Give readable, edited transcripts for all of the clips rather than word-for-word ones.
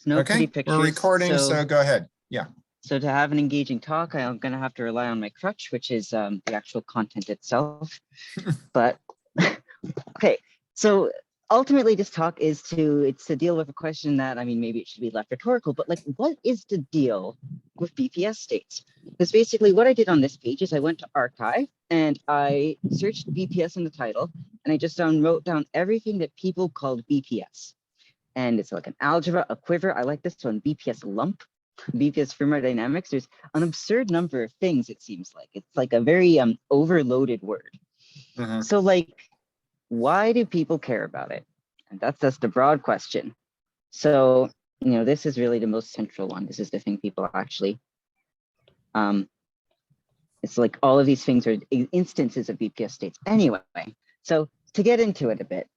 no Okay, pretty pictures. we're recording, so go ahead. Yeah. So to have an engaging talk, I'm going to have to rely on my crutch, which is the actual content itself. But okay, so ultimately this talk is to deal with a question that, I mean, maybe it should be left rhetorical, but like, what is the deal with BPS states? Because basically what I did on this page is I went to archive and I searched BPS in the title, and I just wrote down everything that people called BPS. And it's like an algebra, a quiver. I like this one, BPS lump, BPS thermodynamics. There's an absurd number of things, it seems like. It's like a very overloaded word. So like, why do people care about it? And that's the broad question. So, you know, this is really the most central one. This is the thing people actually, it's like all of these things are instances of BPS states. Anyway, so to get into it a bit.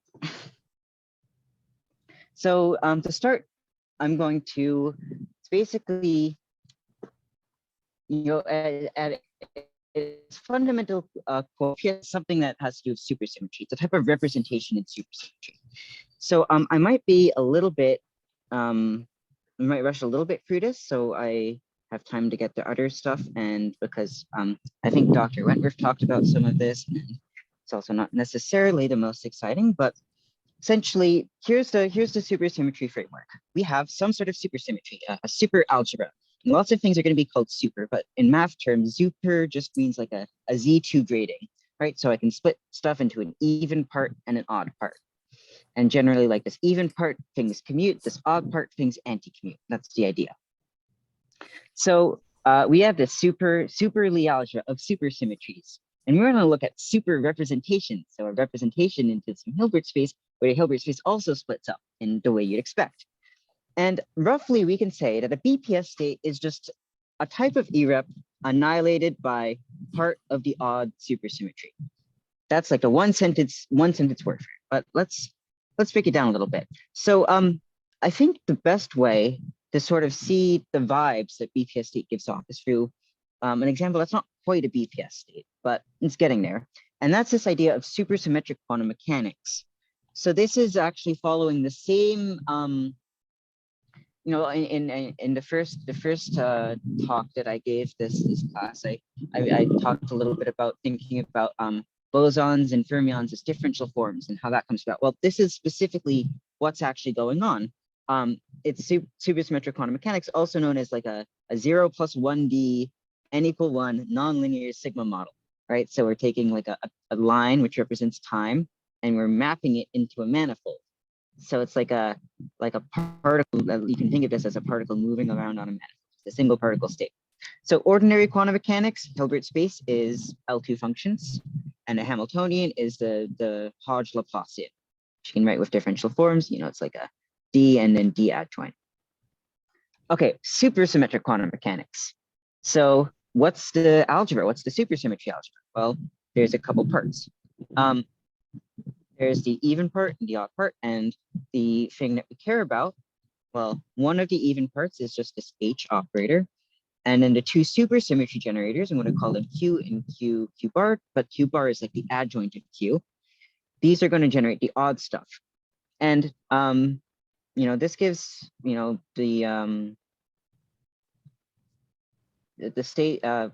So to start, I'm going to basically, you know, at its fundamental core, something that has to do with supersymmetry. It's a type of representation in supersymmetry. So I might be a little bit, I might rush a little bit through this, so I have time to get the other stuff. And because I think Dr. Wentworth talked about some of this, and it's also not necessarily the most exciting, but essentially, here's the supersymmetry framework. We have some sort of supersymmetry, a super algebra. And lots of things are going to be called super, but in math terms, super just means like a Z2 grading, right? So I can split stuff into an even part and an odd part. And generally, like this even part, things commute, this odd part, things anti-commute. That's the idea. So we have this superly algebra of supersymmetries. And we're going to look at super representation. So a representation into some Hilbert space, where a Hilbert space also splits up in the way you'd expect. And roughly, we can say that a BPS state is just a type of E-rep annihilated by part of the odd supersymmetry. That's like a one sentence word. But let's break it down a little bit. So I think the best way to sort of see the vibes that BPS state gives off is through an example that's not quite a BPS state, but it's getting there. And that's this idea of supersymmetric quantum mechanics. So this is actually following the same, you know, in the first talk that I gave this class, I talked a little bit about thinking about bosons and fermions as differential forms and how that comes about. Well, this is specifically what's actually going on. It's supersymmetric quantum mechanics, also known as like a 0 plus 1D n=1 nonlinear sigma model, right? So we're taking like a line which represents time, and we're mapping it into a manifold. So it's like a particle. You can think of this as a particle moving around on a manifold, a single particle state. So ordinary quantum mechanics, Hilbert space is L2 functions, and a Hamiltonian is the Hodge Laplacian, which you can write with differential forms. You know, it's like a D and then D adjoint. Okay, supersymmetric quantum mechanics. So what's the algebra? What's the supersymmetry algebra? Well, there's a couple parts. There's the even part and the odd part, and the thing that we care about, well, one of the even parts is just this H operator, and then the two supersymmetry generators, I'm going to call them Q and Q bar, but Q bar is like the adjoint of Q. These are going to generate the odd stuff. And, you know, this gives, you know, the state of,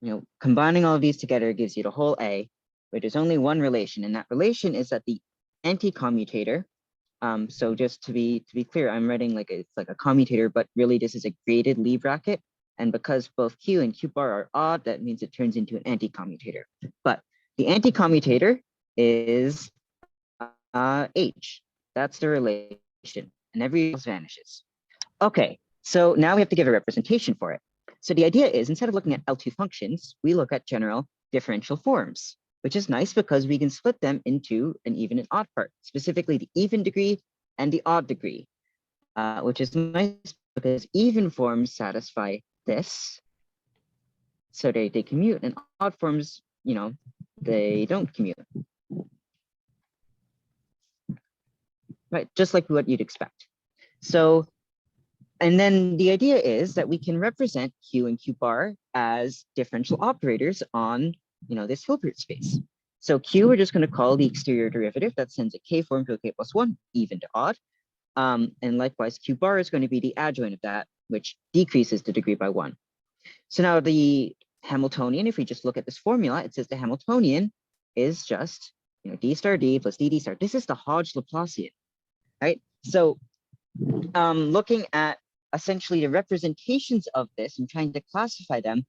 you know, combining all of these together gives you the whole A, but there's only one relation, and that relation is that the anti-commutator. So just to be clear, I'm writing like it's like a commutator, but really this is a graded Lie bracket. And because both Q and Q bar are odd, that means it turns into an anti-commutator. But the anti-commutator is H. That's the relation, and everything else vanishes. Okay, so now we have to give a representation for it. So the idea is, instead of looking at L2 functions, we look at general differential forms, which is nice because we can split them into an even and odd part, specifically the even degree and the odd degree, which is nice because even forms satisfy this. So they commute, and odd forms, you know, they don't commute. Right, just like what you'd expect. So, and then the idea is that we can represent Q and Q bar as differential operators on, you know, this Hilbert space. So Q, we're just going to call the exterior derivative that sends a K form to a K plus 1, even to odd. And likewise, Q bar is going to be the adjoint of that, which decreases the degree by 1. So now the Hamiltonian, if we just look at this formula, it says the Hamiltonian is just, d star d plus d star. This is the Hodge Laplacian, right? So looking at essentially the representations of this and trying to classify them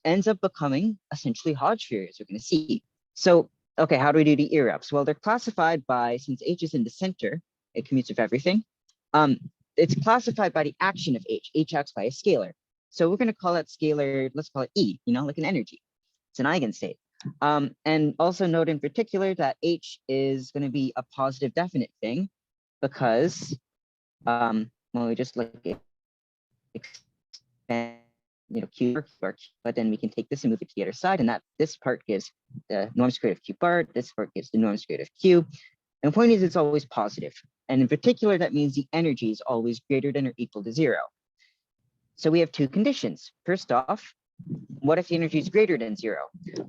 ends up becoming essentially Hodge theory, as we're going to see. So, okay, how do we do the irreps? Well, they're classified by, since H is in the center, it commutes with everything. It's classified by the action of H acts by a scalar. So we're going to call that scalar, let's call it E, like an energy. It's an eigenstate. And also note in particular that H is going to be a positive definite thing because, when we just look at expand, Q bar, but then we can take this and move it to the other side, and that this part gives the norm squared of Q bar, this part gives the norm squared of Q. And the point is it's always positive. And in particular, that means the energy is always greater than or equal to 0. So we have two conditions. First off, what if the energy is greater than 0?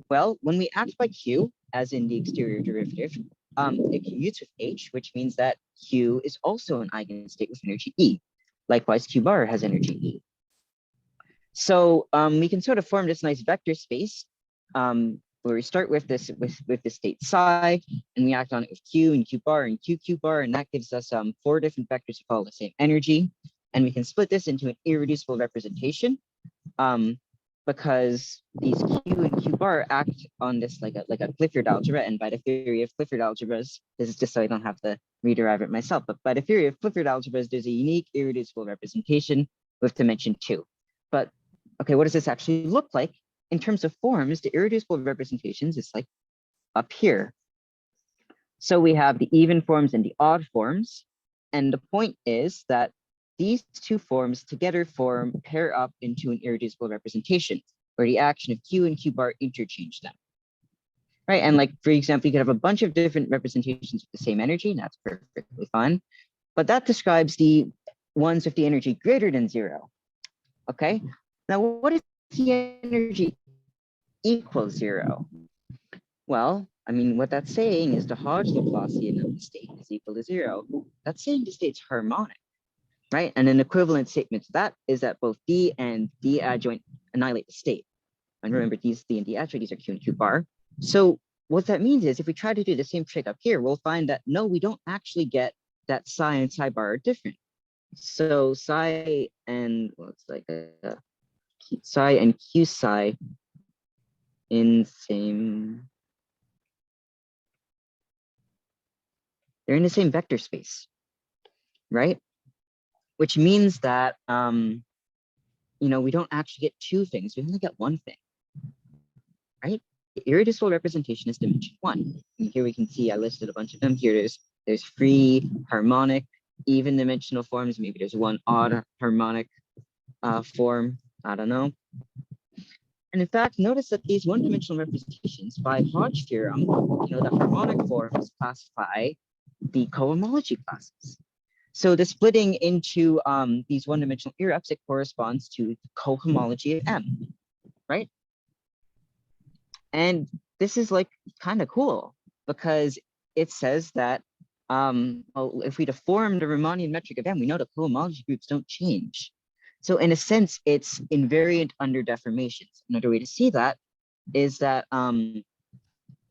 Well, when we act by Q, as in the exterior derivative, it commutes with H, which means that Q is also an eigenstate with energy E. Likewise, Q bar has energy E. So we can sort of form this nice vector space where we start with this with the state psi, and we act on it with Q and Q bar and Q bar, and that gives us 4 different vectors with all the same energy. And we can split this into an irreducible representation because these Q and Q bar act on this like a Clifford algebra. And by the theory of Clifford algebras, this is just so I don't have to rederive it myself, but by the theory of Clifford algebras, there's a unique irreducible representation with dimension 2. But okay, what does this actually look like? In terms of forms, the irreducible representations is like up here. So we have the even forms and the odd forms. And the point is that these two forms together pair up into an irreducible representation where the action of Q and Q bar interchange them. Right, and like, for example, you could have a bunch of different representations with the same energy, and that's perfectly fine. But that describes the ones with the energy greater than 0. Okay, now what if the energy equals 0? Well, I mean, what that's saying is the Hodge Laplacian of the state is equal to 0. That's saying the state's harmonic, right? And an equivalent statement to that is that both D and D adjoint annihilate the state. And remember, these D and D adjoint, these are Q and Q bar. So what that means is if we try to do the same trick up here, we'll find that no, we don't actually get that psi and psi bar are different. So psi and, well, it's like psi and Q psi in same, they're in the same vector space, right? Which means that, we don't actually get 2 things, we only get 1 thing, right? The irreducible representation is dimension 1. And here we can see I listed a bunch of them. Here there's free, harmonic, even dimensional forms. Maybe there's one odd harmonic form, I don't know. And in fact, notice that these one-dimensional representations by Hodge theorem, the harmonic forms classify the cohomology classes. So the splitting into these one-dimensional irreps, it corresponds to the cohomology of M, right? And this is like kind of cool because it says that if we deform the Riemannian metric of M, we know the cohomology groups don't change. So in a sense, it's invariant under deformations. Another way to see that is that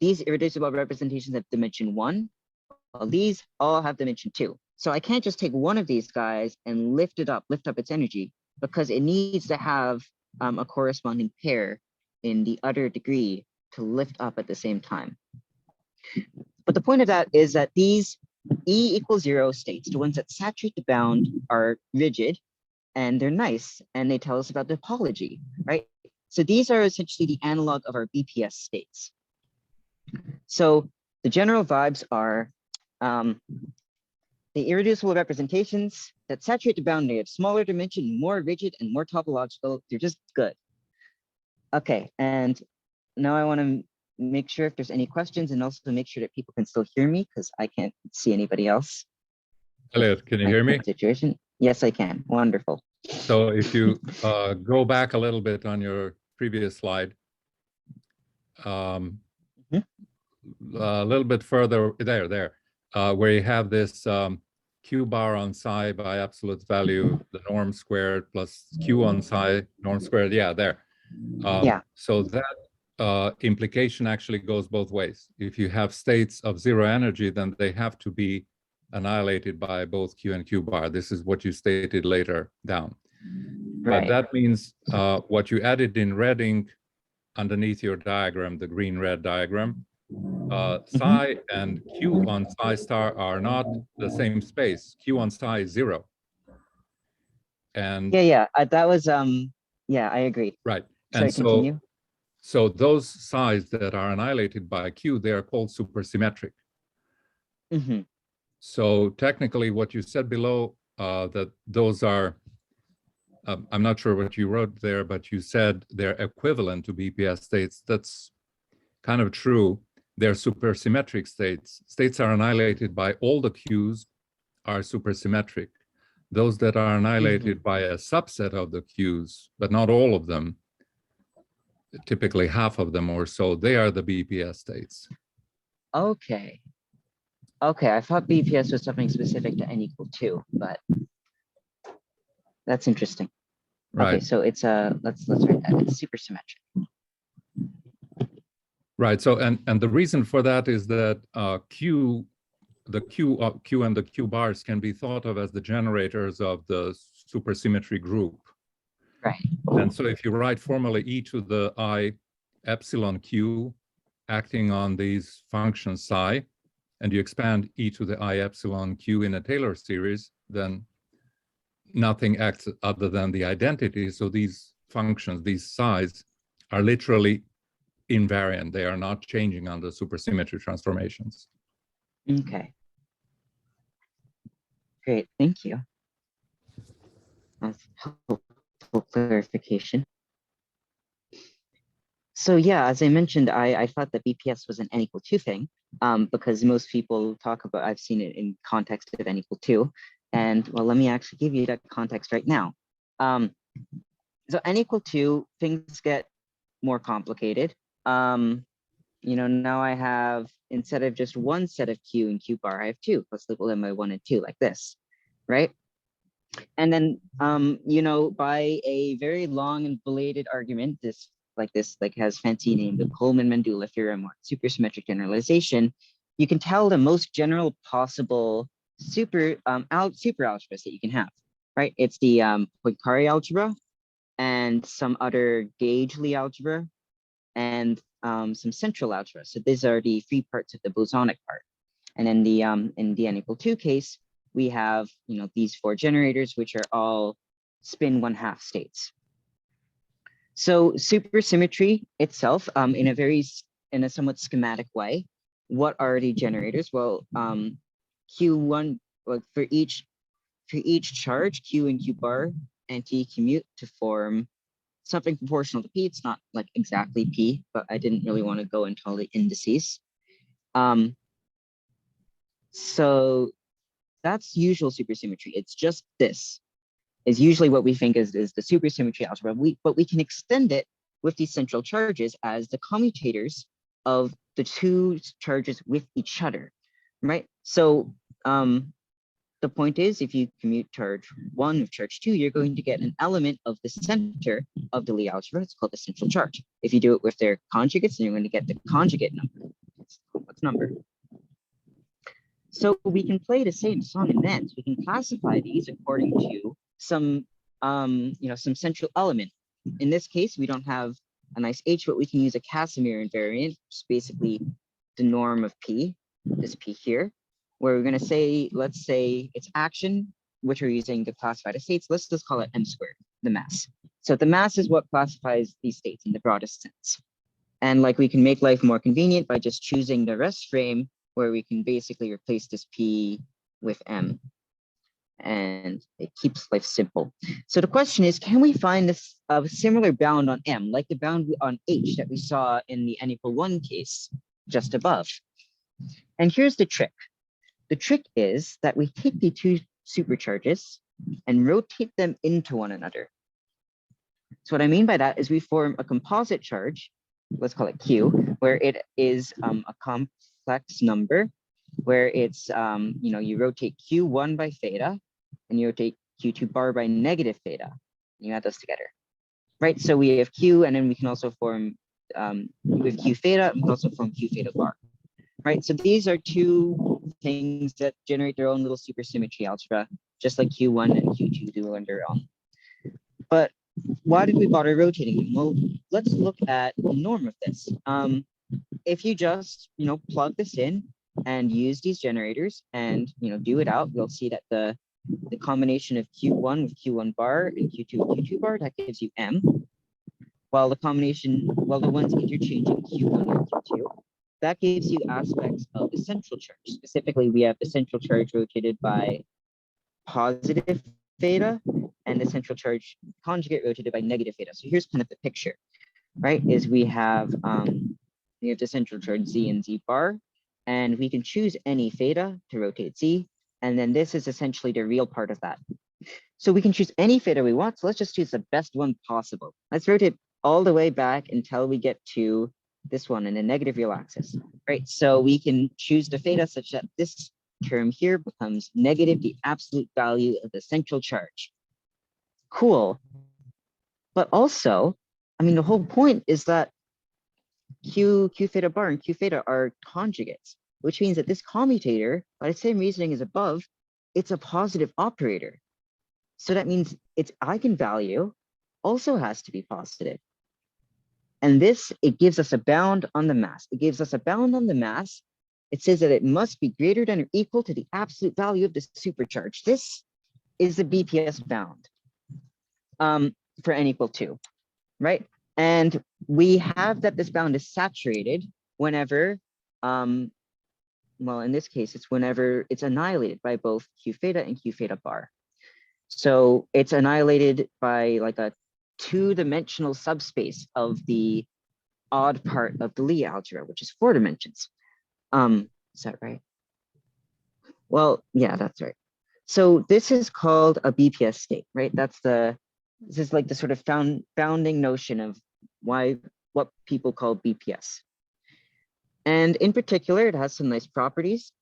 these irreducible representations have dimension 1, while these all have dimension 2. So I can't just take one of these guys and lift up its energy, because it needs to have a corresponding pair in the other degree to lift up at the same time. But the point of that is that these E equals 0 states, the ones that saturate the bound, are rigid, and they're nice, and they tell us about topology, right? So these are essentially the analog of our BPS states. So the general vibes are the irreducible representations that saturate the bound, they have smaller dimension, more rigid, and more topological. They're just good. Okay, and now I want to make sure if there's any questions, and also make sure that people can still hear me, because I can't see anybody else. Elliot, can you hear me? Situation. Yes, I can. Wonderful. So if you go back a little bit on your previous slide, a little bit further there, where you have this q bar on psi by absolute value, the norm squared plus q on psi, norm squared. Yeah, there. Yeah. So that implication actually goes both ways. If you have states of zero energy, then they have to be annihilated by both q and q bar. This is what you stated later down. But that means what you added in red ink underneath your diagram, the green-red diagram, psi and q on psi star are not the same space. Q on psi is 0. And that was yeah, I agree. right. Sorry, And continue. so those psis that are annihilated by q, they are called supersymmetric. So technically what you said below, that those are, I'm not sure what you wrote there, but you said they're equivalent to BPS states. That's kind of true. They're supersymmetric states. States are annihilated by all the q's are supersymmetric. Those that are annihilated by a subset of the q's, but not all of them, typically half of them or so, they are the BPS states. Okay. Okay, I thought BPS was something specific to n equal 2, but that's interesting. Right. Okay, so it's let's write that. It's supersymmetric. Right. So and the reason for that is that q and the q bars can be thought of as the generators of the supersymmetry group. Right. And so if you write formally e to the I epsilon q acting on these functions psi, and you expand e to the I epsilon q in a Taylor series, then nothing acts other than the identity. So these functions, these psis, are literally invariant. They are not changing under supersymmetry transformations. Okay. Great, thank you. That's helpful clarification. So yeah, as I mentioned, I thought that BPS was an n equal 2 thing, because most people talk about, I've seen it in context of n equal 2. And well, let me actually give you that context right now. So n equal 2, things get more complicated. You know, now I have, instead of just one set of q and q bar, I have 2. Let's label them by 1 and 2 like this, right? And then, you know, by a very long and belated argument, this has fancy name, the Coleman-Mandula theorem or supersymmetric generalization, you can tell the most general possible super algebras that you can have, right? It's the Poincare algebra and some other gauge-Lie algebra and some central algebra. So these are the 3 parts of the bosonic part. And in the n equal 2 case, we have, you know, these 4 generators, which are all spin 1/2 states. So supersymmetry itself, in a somewhat schematic way, what are the generators? Well, Q1, well, for each charge, Q and Q bar anti-commute to form something proportional to P. It's not like exactly P, but I didn't really want to go into all the indices. So that's usual supersymmetry. It's just this is usually what we think is the supersymmetry algebra. But we can extend it with these central charges as the commutators of the 2 charges with each other, right? So the point is, if you commute charge 1 with charge 2, you're going to get an element of the center of the Lie algebra. It's called the central charge. If you do it with their conjugates, then you're going to get the conjugate number. It's a complex number. So we can play the same song and dance. We can classify these according to some, you know, some central element. In this case, we don't have a nice H, but we can use a Casimir invariant, which is basically the norm of P, this P here, where we're going to say, let's say it's action, which we're using to classify the states. Let's just call it m squared, the mass. So the mass is what classifies these states in the broadest sense. And like we can make life more convenient by just choosing the rest frame, where we can basically replace this P with M. And it keeps life simple. So the question is, can we find this similar bound on M, like the bound on H that we saw in the n equal 1 case just above? And here's the trick. The trick is that we take the 2 supercharges and rotate them into one another. So what I mean by that is we form a composite charge, let's call it Q, where it is a complex number where it's, you rotate Q1 by theta and you rotate Q2 bar by negative theta. You add those together, right? So we have Q, and then we can also form, with Q theta, we can also form Q theta bar, right? So these are two things that generate their own little supersymmetry algebra, just like Q1 and Q2 do on their own. But why did we bother rotating them? Well, let's look at the norm of this. If you just, plug this in and use these generators and, do it out, you'll see that the combination of Q1 with Q1 bar and Q2 with Q2 bar, that gives you M. While the ones interchanging Q1 with Q2, that gives you aspects of the central charge. Specifically, we have the central charge rotated by positive theta and the central charge conjugate rotated by negative theta. So here's kind of the picture, right? Is we have the central charge Z and Z bar, and we can choose any theta to rotate Z. And then this is essentially the real part of that. So we can choose any theta we want. So let's just choose the best one possible. Let's rotate all the way back until we get to this one in a negative real axis, right? So we can choose the theta such that this term here becomes negative the absolute value of the central charge. Cool. But also, the whole point is that Q theta bar and Q theta are conjugates, which means that this commutator, by the same reasoning as above, it's a positive operator. So that means its eigenvalue also has to be positive. And this, it gives us a bound on the mass. It gives us a bound on the mass. It says that it must be greater than or equal to the absolute value of the supercharge. This is the BPS bound for n equal 2, right? And we have that this bound is saturated whenever, well, in this case, it's whenever it's annihilated by both Q theta and Q theta bar. So it's annihilated by like a two-dimensional subspace of the odd part of the Lie algebra, which is 4 dimensions. Is that right? Well, yeah, that's right. So this is called a BPS state, right? This is like the sort of founding notion of what people call BPS. And in particular, it has some nice properties.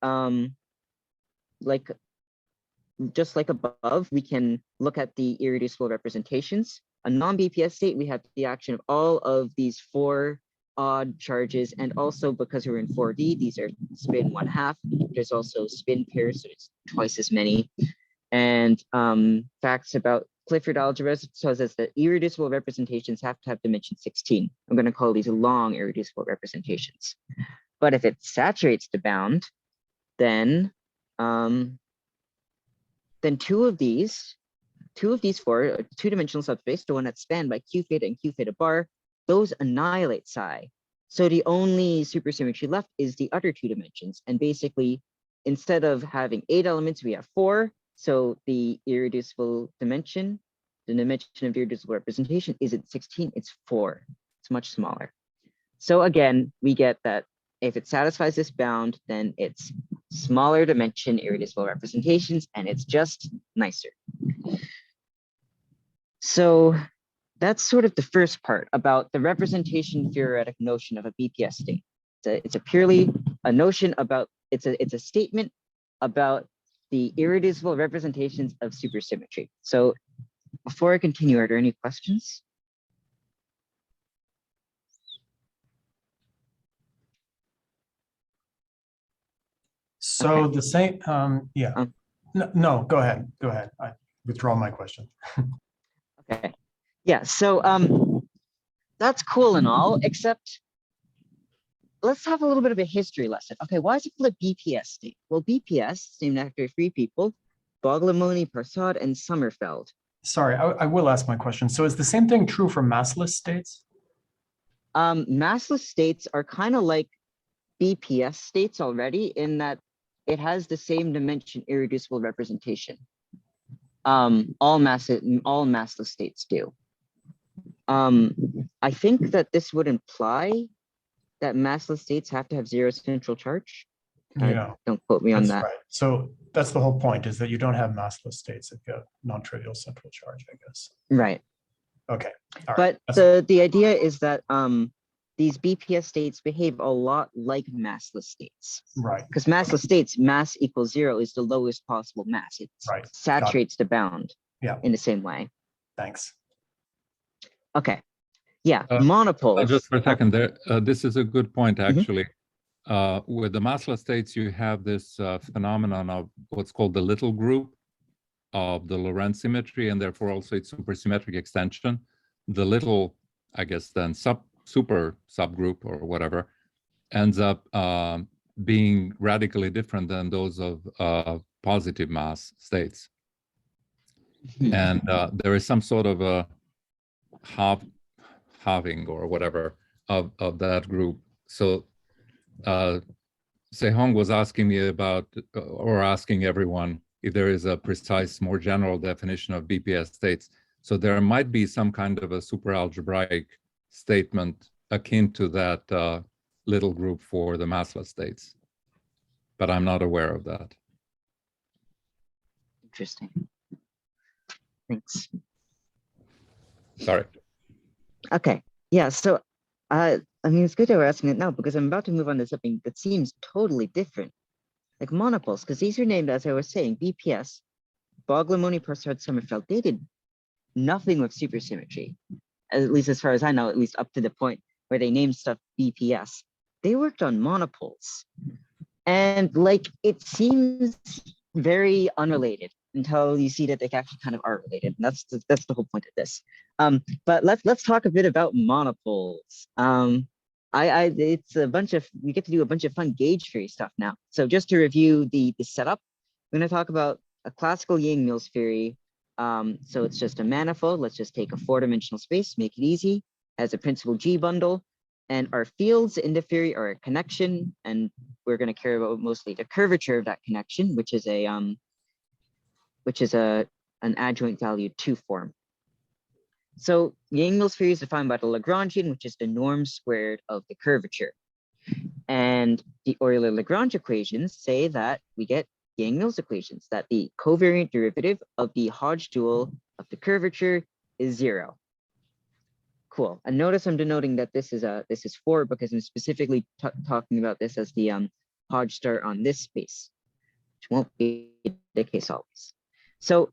Just like above, we can look at the irreducible representations. A non-BPS state, we have the action of all of these 4 odd charges, and also because we're in 4D, these are spin 1/2. There's also spin pairs, so it's twice as many. And facts about Clifford algebras says that irreducible representations have to have dimension 16. I'm going to call these long irreducible representations. But if it saturates the bound, then two of these 4, two-dimensional subspace, the one that's spanned by Q theta and Q theta bar, those annihilate psi. So the only supersymmetry left is the other 2 dimensions. And basically, instead of having 8 elements, we have 4. So the irreducible dimension, the dimension of the irreducible representation isn't 16, it's 4. It's much smaller. So again, we get that if it satisfies this bound, then it's smaller dimension irreducible representations, and it's just nicer. So that's sort of the first part about the representation theoretic notion of a BPS state. It's a purely a notion about, it's a statement about the irreducible representations of supersymmetry. So before I continue, are there any questions? So Okay. the same, yeah. No, go ahead. Go ahead. I withdraw my question. Okay. Yeah, so that's cool and all, except let's have a little bit of a history lesson. Okay, why is it called a BPS state? Well, BPS is named after 3 people, Bogomolny, Prasad, and Sommerfeld. Sorry, I will ask my question. So is the same thing true for massless states? Massless states are kind of like BPS states already, in that it has the same dimension irreducible representation. All massless states do. I think that this would imply that massless states have to have 0 central charge. Yeah, don't quote me on that. Right. So that's the whole point, is that you don't have massless states if you have non-trivial central charge, I guess. Right. Okay. All but right. the idea is that these BPS states behave a lot like massless states. Right. Because massless states, mass equals 0 is the lowest possible mass. It Right. saturates the bound in the same way. Thanks. Okay. Yeah, Just monopoles. for a second there, this is a good point, actually. With the massless states, you have this phenomenon of what's called the little group of the Lorentz symmetry, and therefore also its supersymmetric extension. The little, I guess, then super subgroup or whatever, ends up being radically different than those of positive mass states. And there is some sort of a halving or whatever of that group. So Sehong was asking me about, or asking everyone, if there is a precise, more general definition of BPS states. So there might be some kind of a super algebraic statement akin to that little group for the massless states, but I'm not aware of that. Interesting. Thanks. Sorry. Okay. Yeah. So, I mean, it's good that we're asking it now because I'm about to move on to something that seems totally different, like monopoles, because these are named, as I was saying, BPS. Boglemoni, Persard, Sommerfeld, they did nothing with supersymmetry, at least as far as I know, at least up to the point where they named stuff BPS. They worked on monopoles, and like it seems very unrelated until you see that they actually kind of are related. And that's the whole point of this. But let's talk a bit about monopoles. It's a bunch of, we get to do a bunch of fun gauge theory stuff now. So just to review the setup, we're going to talk about a classical Yang-Mills theory. So it's just a manifold. Let's just take a 4-dimensional space, make it easy, has a principal G bundle, and our fields in the theory are a connection, and we're going to care about mostly the curvature of that connection, which is an adjoint value 2 form. So Yang-Mills theory is defined by the Lagrangian, which is the norm squared of the curvature. And the Euler-Lagrange equations say that we get Yang-Mills equations, that the covariant derivative of the Hodge dual of the curvature is 0. Cool. And notice I'm denoting that this is 4 because I'm specifically talking about this as the Hodge star on this space, which won't be the case always. So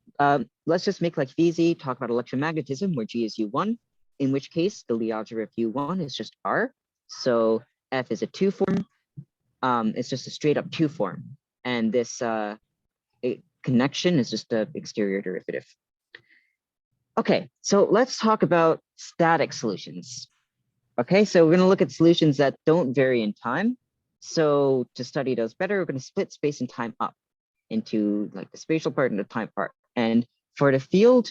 let's just make life easy, talk about electromagnetism where G is U1, in which case the Lie algebra of U1 is just R. So F is a 2 form. It's just a straight up 2 form. And this connection is just the exterior derivative. Okay, so let's talk about static solutions. Okay, so we're going to look at solutions that don't vary in time. So to study those better, we're going to split space and time up into like the spatial part and the time part. And for the field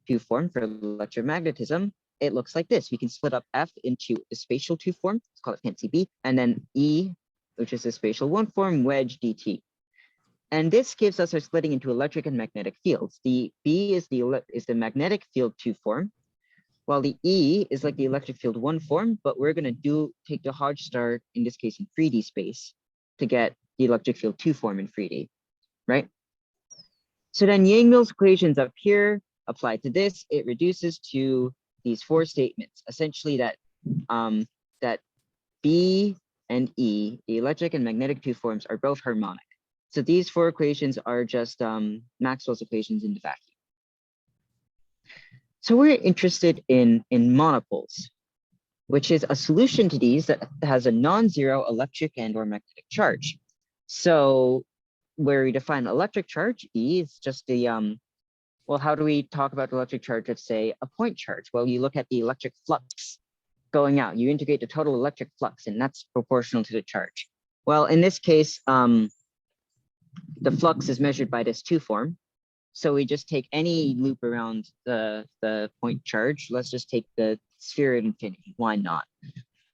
2 form for electromagnetism, it looks like this. We can split up F into the spatial 2 form, let's call it fancy B, and then E, which is the spatial 1 form, wedge dt. And this gives us our splitting into electric and magnetic fields. The B is the magnetic field 2 form, while the E is like the electric field 1 form, but we're going to take the Hodge star, in this case in 3D space, to get the electric field 2 form in 3D, right? So then Yang-Mills equations up here apply to this. It reduces to these 4 statements, essentially that that B and E, the electric and magnetic 2 forms, are both harmonic. So these 4 equations are just Maxwell's equations in the vacuum. So we're interested in monopoles, which is a solution to these that has a non-zero electric and or magnetic charge. So where we define electric charge, E is just the, well, how do we talk about the electric charge of, say, a point charge? Well, you look at the electric flux going out, you integrate the total electric flux, and that's proportional to the charge. Well, in this case, the flux is measured by this 2 form. So we just take any loop around the point charge. Let's just take the sphere at infinity. Why not?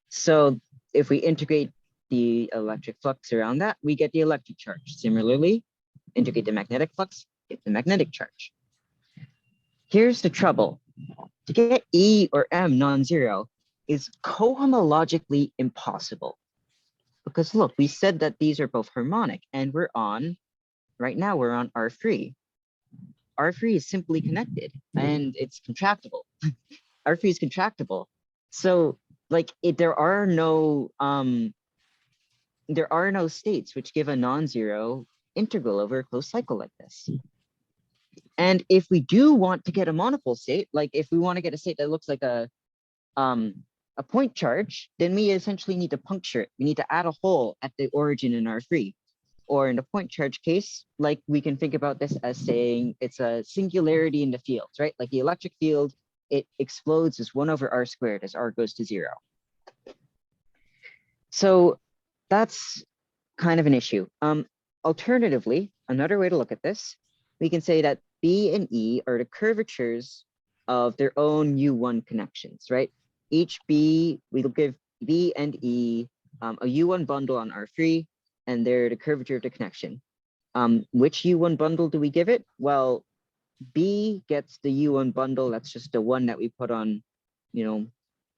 So if we integrate the electric flux around that, we get the electric charge. Similarly, integrate the magnetic flux, get the magnetic charge. Here's the trouble. To get E or M non-zero is cohomologically impossible. Because look, we said that these are both harmonic, and right now we're on R3. R3 is simply connected and it's contractible. R3 is contractible. So like there are no states which give a non-zero integral over a closed cycle like this. And if we do want to get a monopole state, like if we want to get a state that looks like a point charge, then we essentially need to puncture it. We need to add a hole at the origin in R3. Or in a point charge case, like we can think about this as saying it's a singularity in the fields, right? Like the electric field, it explodes as 1 over r squared as r goes to 0. So that's kind of an issue. Alternatively, another way to look at this, we can say that B and E are the curvatures of their own U1 connections, right? Each B, we'll give B and E a U1 bundle on R3, and they're the curvature of the connection. Which U1 bundle do we give it? Well, B gets the U1 bundle. That's just the one that we put on,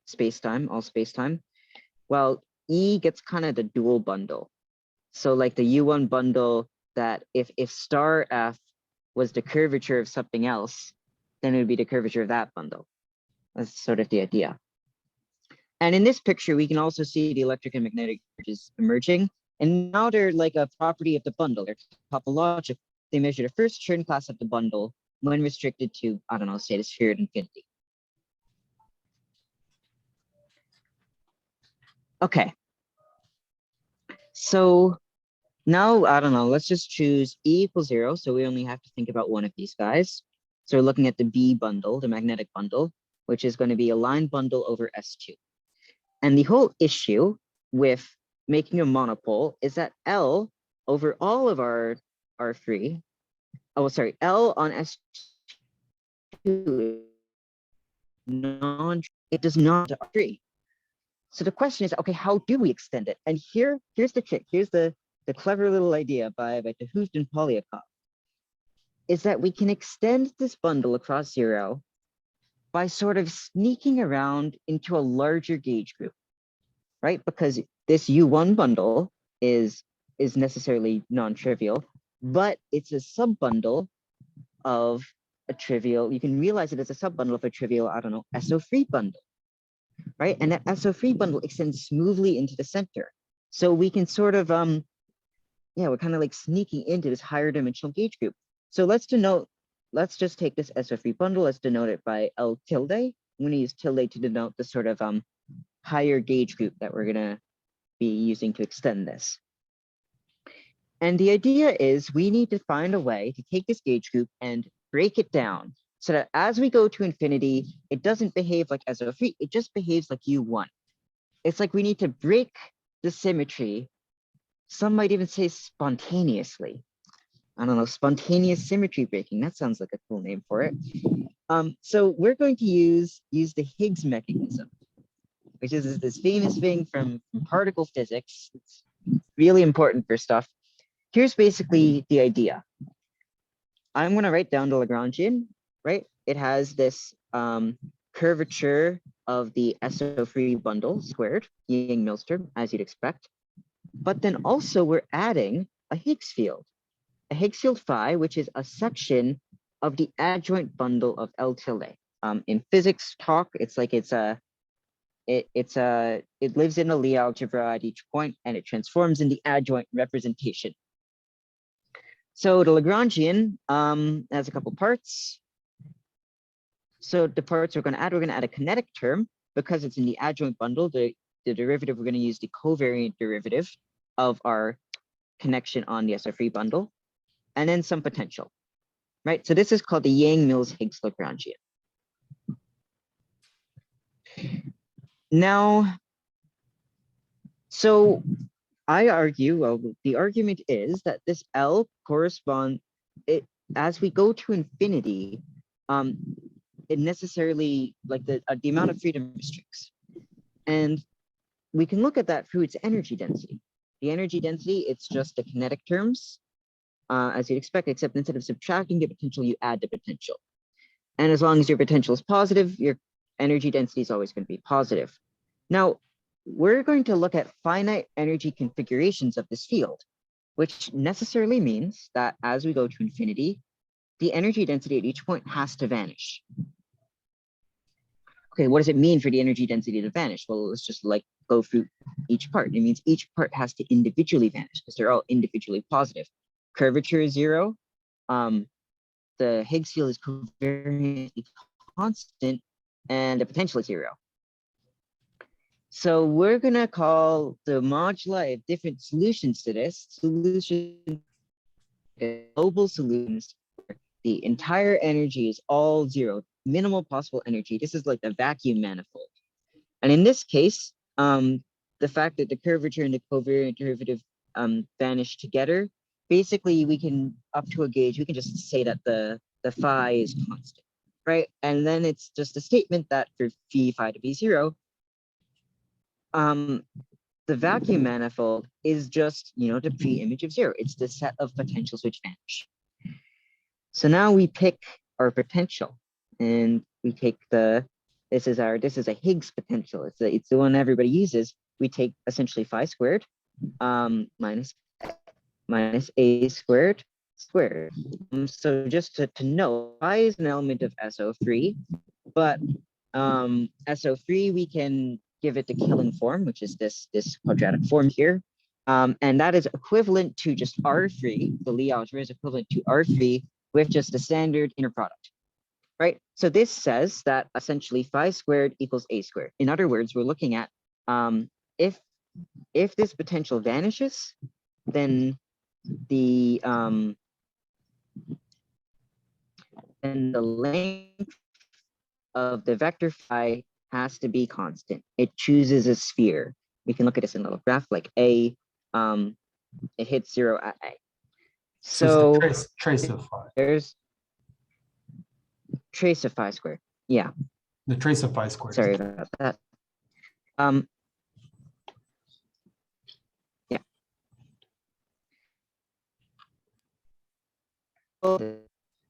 space-time, all space-time. Well, E gets kind of the dual bundle. So like the U1 bundle that if star F was the curvature of something else, then it would be the curvature of that bundle. That's sort of the idea. And in this picture, we can also see the electric and magnetic charges emerging. And now they're like a property of the bundle. They're topological. They measure the first Chern class of the bundle when restricted to, I don't know, say the sphere at infinity. Okay. So now, I don't know, let's just choose E equals 0. So we only have to think about one of these guys. So we're looking at the B bundle, the magnetic bundle, which is going to be a line bundle over S2. And the whole issue with making a monopole is that L over all of our R3, L on S2, it does not R3. So the question is, okay, how do we extend it? And here's the trick. Here's the clever little idea by de Hooft and Polyakov, is that we can extend this bundle across 0 by sort of sneaking around into a larger gauge group, right? Because this U1 bundle is necessarily non-trivial, but it's a sub-bundle of a trivial, you can realize it as a sub-bundle of a trivial, I don't know, SO3 bundle, right? And that SO3 bundle extends smoothly into the center. So we can sort of, we're kind of like sneaking into this higher dimensional gauge group. So let's just take this SO3 bundle, let's denote it by L tilde. I'm gonna use tilde to denote the sort of higher gauge group that we're gonna be using to extend this. And the idea is we need to find a way to take this gauge group and break it down so that as we go to infinity, it doesn't behave like SO3, it just behaves like U1. It's like we need to break the symmetry. Some might even say spontaneously. I don't know, spontaneous symmetry breaking. That sounds like a cool name for it. So we're going to use the Higgs mechanism, which is this famous thing from particle physics. It's really important for stuff. Here's basically the idea. I'm going to write down the Lagrangian, right? It has this curvature of the SO3 bundle squared, Yang-Mills term, as you'd expect. But then also we're adding a Higgs field phi, which is a section of the adjoint bundle of L tilde. In physics talk, it's like it lives in a Lie algebra at each point, and it transforms in the adjoint representation. So the Lagrangian has a couple parts. So the parts we're going to add a kinetic term because it's in the adjoint bundle. The derivative, we're going to use the covariant derivative of our connection on the SO3 bundle, and then some potential, right? So this is called the Yang-Mills-Higgs Lagrangian. Now, so I argue, well, the argument is that this L corresponds, as we go to infinity, it necessarily, like the amount of freedom restricts. And we can look at that through its energy density. The energy density, it's just the kinetic terms, as you'd expect, except instead of subtracting the potential, you add the potential. And as long as your potential is positive, your energy density is always going to be positive. Now, we're going to look at finite energy configurations of this field, which necessarily means that as we go to infinity, the energy density at each point has to vanish. okay, what does it mean for the energy density to vanish? Well, let's just like go through each part. It means each part has to individually vanish because they're all individually positive. Curvature is 0. The Higgs field is covariantly constant, and the potential is 0. So we're gonna call the moduli of different solutions to this global solutions. The entire energy is all 0, minimal possible energy. This is like the vacuum manifold. And in this case, the fact that the curvature and the covariant derivative vanish together, basically we can, up to a gauge, we can just say that the phi is constant, right? And then it's just a statement that for phi to be 0, the vacuum manifold is just, the pre-image of 0. It's the set of potentials which vanish. So now we pick our potential, and we take this is a Higgs potential. It's the one everybody uses. We take essentially phi squared minus a squared. So just to know, phi is an element of SO3, but SO3 we can give it the Killing form, which is this quadratic form here. And that is equivalent to just R3. The Lie algebra is equivalent to R3 with just a standard inner product, right? So this says that essentially phi squared equals a squared. In other words, we're looking at if this potential vanishes, then the length of the vector phi has to be constant. It chooses a sphere. We can look at this in a little graph like A, it hits 0 at A. So trace of phi. There's trace of phi squared. Yeah. The trace of phi squared. Sorry about that. Yeah.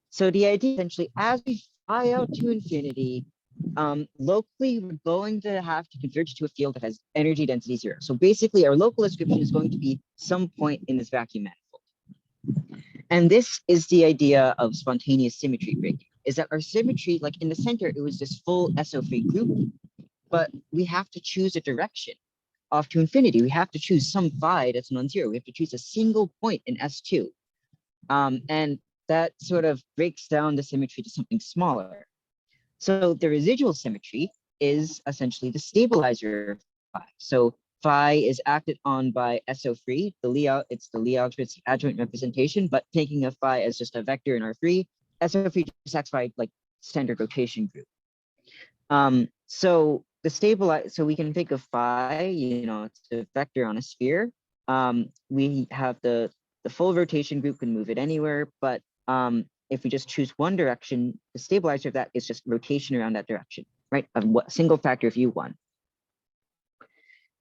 So the idea essentially, as we phi out to infinity, locally we're going to have to converge to a field that has energy density 0. So basically our local description is going to be some point in this vacuum manifold. And this is the idea of spontaneous symmetry breaking, is that our symmetry, like in the center, it was this full SO3 group, but we have to choose a direction off to infinity. We have to choose some phi that's non-zero. We have to choose a single point in S2. And that sort of breaks down the symmetry to something smaller. So the residual symmetry is essentially the stabilizer of phi. So phi is acted on by SO3, it's the Lie algebra, it's the adjoint representation, but taking a phi as just a vector in R3, SO3 just acts by like standard rotation group. So we can think of phi, it's a vector on a sphere. We have the full rotation group can move it anywhere, but if we just choose one direction, the stabilizer of that is just rotation around that direction, right? Of what single factor of U1.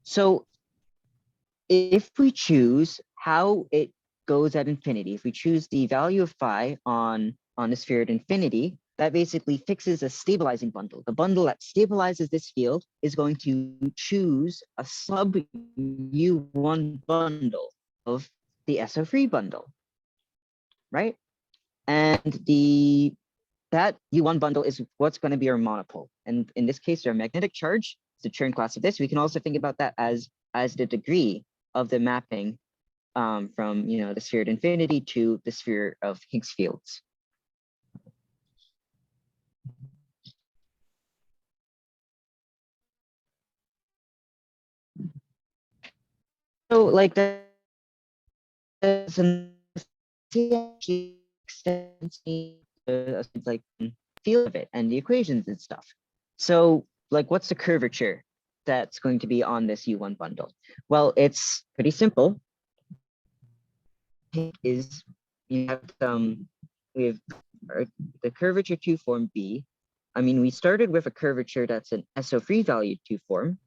So if we choose how it goes at infinity, if we choose the value of phi on the sphere at infinity, that basically fixes a stabilizing bundle. The bundle that stabilizes this field is going to choose a sub U1 bundle of the SO3 bundle, right? And that U1 bundle is what's going to be our monopole. And in this case, our magnetic charge is the Chern class of this. We can also think about that as the degree of the mapping from the sphere at infinity to the sphere of Higgs fields. So like that like feel of it and the equations and stuff. So like what's the curvature that's going to be on this U1 bundle? Well, it's pretty simple. Is we have the curvature 2 form B. We started with a curvature that's an SO3 valued 2 form.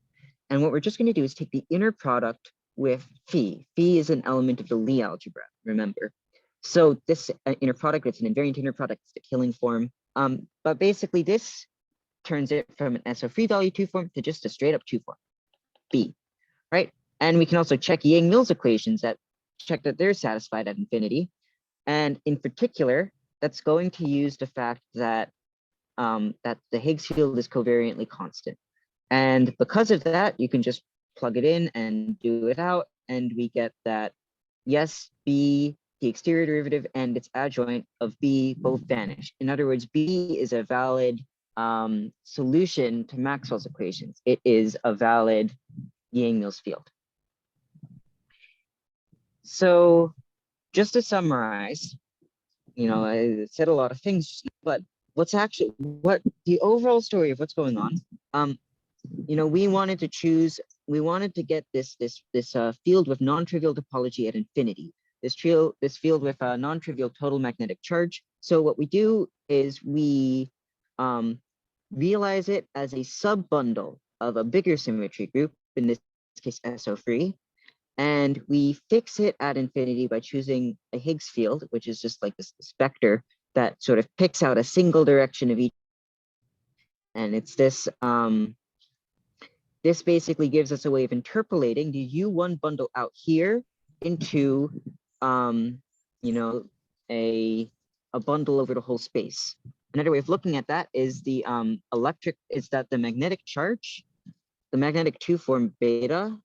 And what we're just going to do is take the inner product with phi. Phi is an element of the Lie algebra, remember. So this inner product, it's an invariant inner product, it's the Killing form. But basically this turns it from an SO3 value 2 form to just a straight up 2 form, B, right? And we can also check Yang-Mills equations that check that they're satisfied at infinity. And in particular, that's going to use the fact that that the Higgs field is covariantly constant. And because of that, you can just plug it in and do it out, and we get that, yes, B, the exterior derivative and its adjoint of B both vanish. In other words, B is a valid solution to Maxwell's equations. It is a valid Yang-Mills field. So just to summarize, I said a lot of things, but what the overall story of what's going on, we wanted to get this field with non-trivial topology at infinity, this field with a non-trivial total magnetic charge. So what we do is we realize it as a sub-bundle of a bigger symmetry group, in this case SO3, and we fix it at infinity by choosing a Higgs field, which is just like this vector that sort of picks out a single direction of each. And it's this, this basically gives us a way of interpolating the U1 bundle out here into, a bundle over the whole space. Another way of looking at that is the the magnetic charge, the magnetic 2 form beta,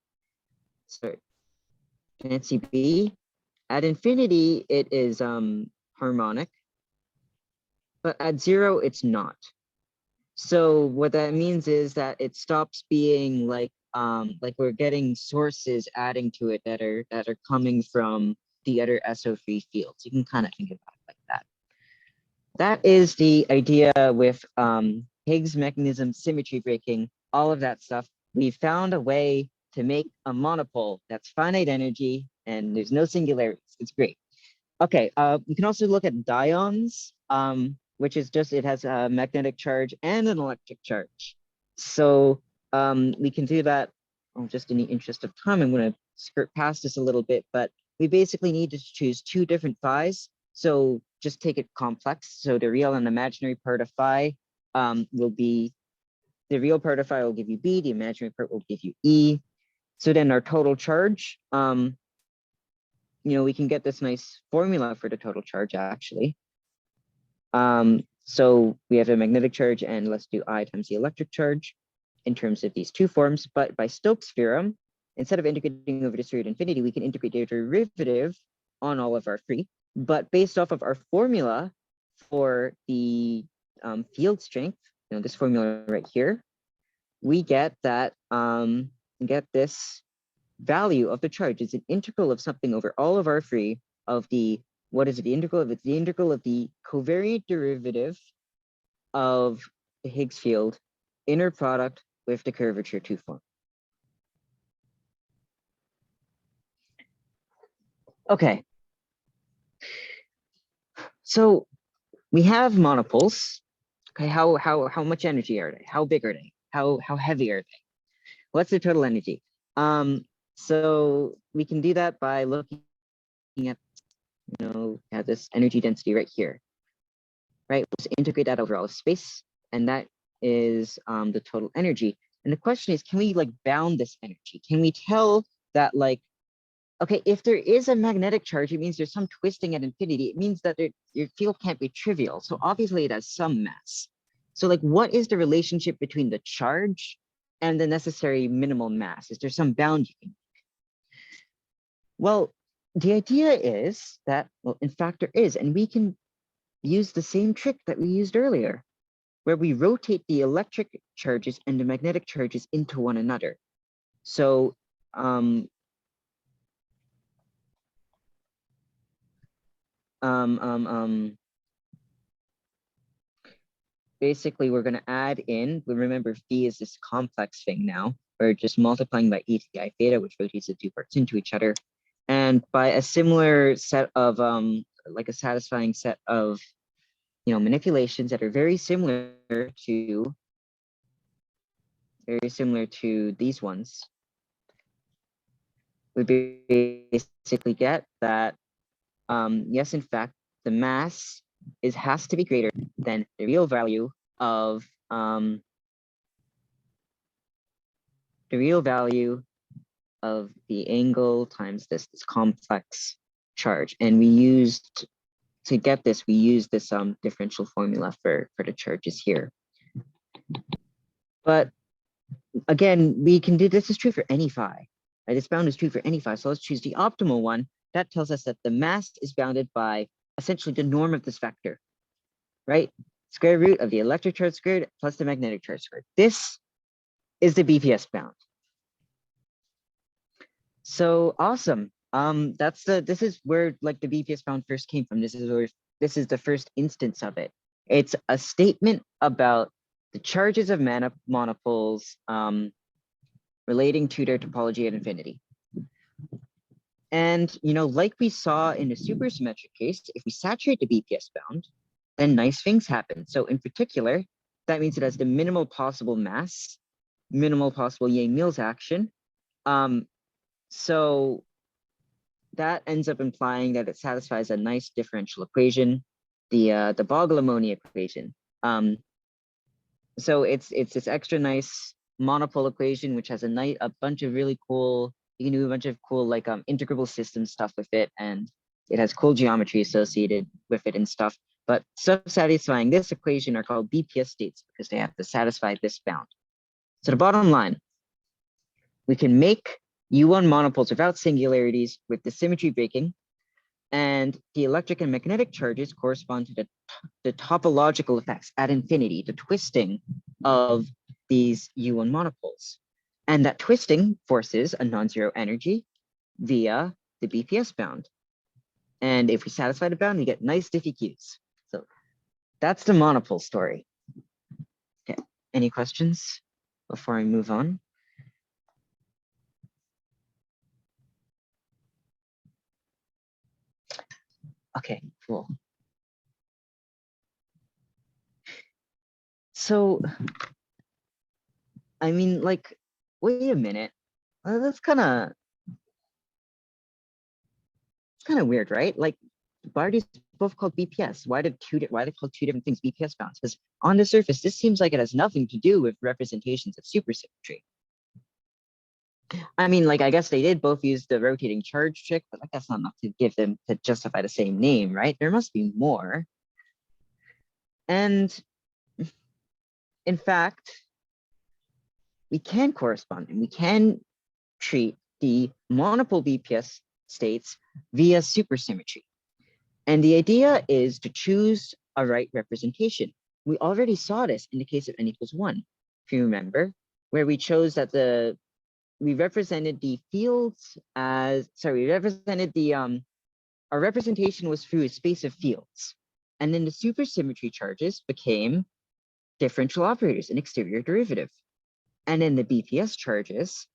fancy B, at infinity, it is harmonic, but at 0, it's not. So what that means is that it stops being like we're getting sources adding to it that are coming from the other SO3 fields. You can kind of think about it like that. That is the idea with Higgs mechanism, symmetry breaking, all of that stuff. We found a way to make a monopole that's finite energy and there's no singularities. It's great. Okay, we can also look at dions, which is just, it has a magnetic charge and an electric charge. So we can do that, just in the interest of time, I'm gonna skirt past this a little bit, but we basically need to choose two different phi's. So just take it complex. So the real and imaginary part of phi will be, the real part of phi will give you B, the imaginary part will give you E. So then our total charge, we can get this nice formula for the total charge actually. So we have a magnetic charge, and let's do I times the electric charge in terms of these two forms. But by Stokes' theorem, instead of integrating over discrete infinity, we can integrate the derivative on all of our three. But based off of our formula for the field strength, this formula right here, we get that get this value of the charge. It's an integral of something over all of our three of the, what is it, the integral of? It's the integral of the covariant derivative of the Higgs field inner product with the curvature 2 form. Okay. So we have monopoles. Okay, how much energy are they? How big are they? How heavy are they? What's the total energy? So we can do that by looking at, at this energy density right here, right? Let's integrate that over all of space, and that is the total energy. And the question is, can we bound this energy? Can we tell that okay, if there is a magnetic charge, it means there's some twisting at infinity. It means that your field can't be trivial. So obviously it has some mass. So what is the relationship between the charge and the necessary minimal mass? Is there some bound you can make? Well, the idea is that, in fact, there is, and we can use the same trick that we used earlier, where we rotate the electric charges and the magnetic charges into one another. So basically, we're going to add in, remember phi is this complex thing now. We're just multiplying by e to the I theta, which rotates the two parts into each other. And by a similar set of, a satisfying set of, manipulations that are very similar to these ones, we basically get that, yes, in fact, the mass has to be greater than the real value of the angle times this complex charge. And we used to get this, we use this differential formula for the charges here. But again, we can do this is true for any phi. Right? This bound is true for any phi. So let's choose the optimal one. That tells us that the mass is bounded by essentially the norm of this vector, right? Square root of the electric charge squared plus the magnetic charge squared. This is the BPS bound. So awesome. This is where like the BPS bound first came from. This is the first instance of it. It's a statement about the charges of monopoles relating to their topology at infinity. And like we saw in the supersymmetric case, if we saturate the BPS bound, then nice things happen. So in particular, that means it has the minimal possible mass, minimal possible Yang-Mills action. So that ends up implying that it satisfies a nice differential equation, the Boggle-Amoni equation. So it's this extra nice monopole equation, which has a bunch of really cool, you can do a bunch of cool like integrable system stuff with it, and it has cool geometry associated with it and stuff. But satisfying this equation are called BPS states because they have to satisfy this bound. So the bottom line, we can make U1 monopoles without singularities with the symmetry breaking, and the electric and magnetic charges correspond to the topological effects at infinity, the twisting of these U1 monopoles. And that twisting forces a non-zero energy via the BPS bound. And if we satisfy the bound, we get nice stiffy Qs. So that's the monopole story. Okay, any questions before I move on? Okay, cool. So, I mean, like, wait a minute. That's kind of weird, right? Like, why are these both called BPS? Why are they called two different things, BPS bounds? Because on the surface, this seems like it has nothing to do with representations of supersymmetry. I mean, like, I guess they did both use the rotating charge trick, but like, that's not enough to give them to justify the same name, right? There must be more. And in fact, we can correspond and we can treat the monopole BPS states via supersymmetry. And the idea is to choose a right representation. We already saw this in the case of n equals 1, if you remember, where we chose that we represented the fields as, sorry, we represented the, our representation was through a space of fields. And then the supersymmetry charges became differential operators, an exterior derivative. And then the BPS charges,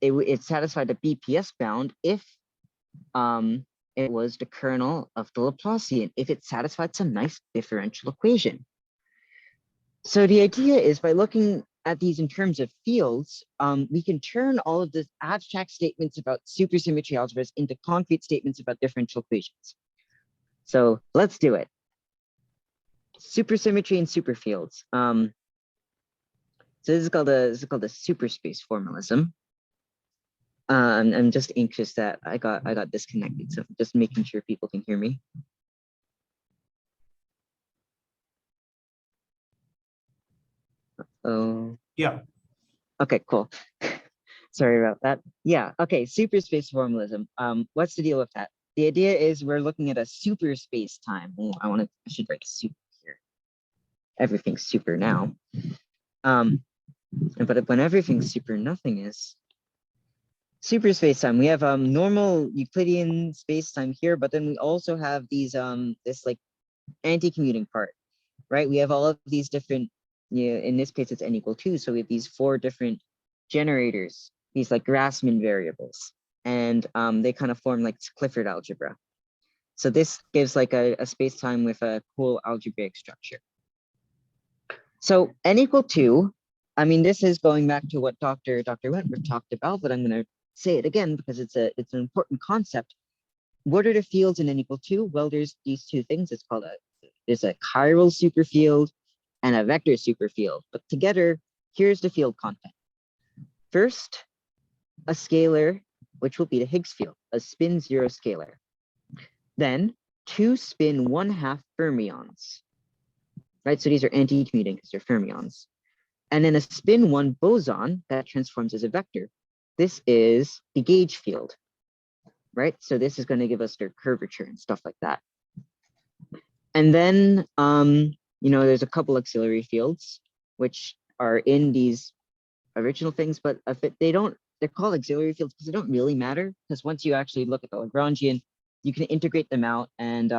it satisfied the BPS bound if it was the kernel of the Laplacian, if it satisfied some nice differential equation. So the idea is by looking at these in terms of fields, we can turn all of the abstract statements about supersymmetry algebras into concrete statements about differential equations. So let's do it. Supersymmetry and superfields. So this is called the Superspace Formalism. I'm just anxious that I got disconnected, so just making sure people can hear me. Oh. Yeah. Okay, cool. Sorry about that. Yeah. Okay. Superspace formalism. What's the deal with that? The idea is we're looking at a super space time. Oh, I should write super here. Everything's super now. But when everything's super, nothing is. Super space time. We have normal Euclidean space time here, but then we also have these this like anti-commuting part, right? We have all of these different, in this case it's n equal 2, so we have these 4 different generators, these like Grassmann variables, and they kind of form like Clifford algebra. So this gives like a space time with a cool algebraic structure. So n equal 2, I mean, this is going back to what Dr. Wentworth talked about, but I'm going to say it again because it's an important concept. What are the fields in n equal 2? Well, there's these two things. It's called there's a chiral superfield and a vector superfield. But together, here's the field content. First, a scalar, which will be the Higgs field, a spin 0 scalar. Then 2 spin 1/2 fermions, right? So these are anti-commuting because they're fermions. And then a spin 1 boson that transforms as a vector. This is the gauge field, right? So this is going to give us their curvature and stuff like that. And then, you know, there's a couple auxiliary fields, which are in these original things, but if they're called auxiliary fields because they don't really matter, because once you actually look at the Lagrangian, you can integrate them out and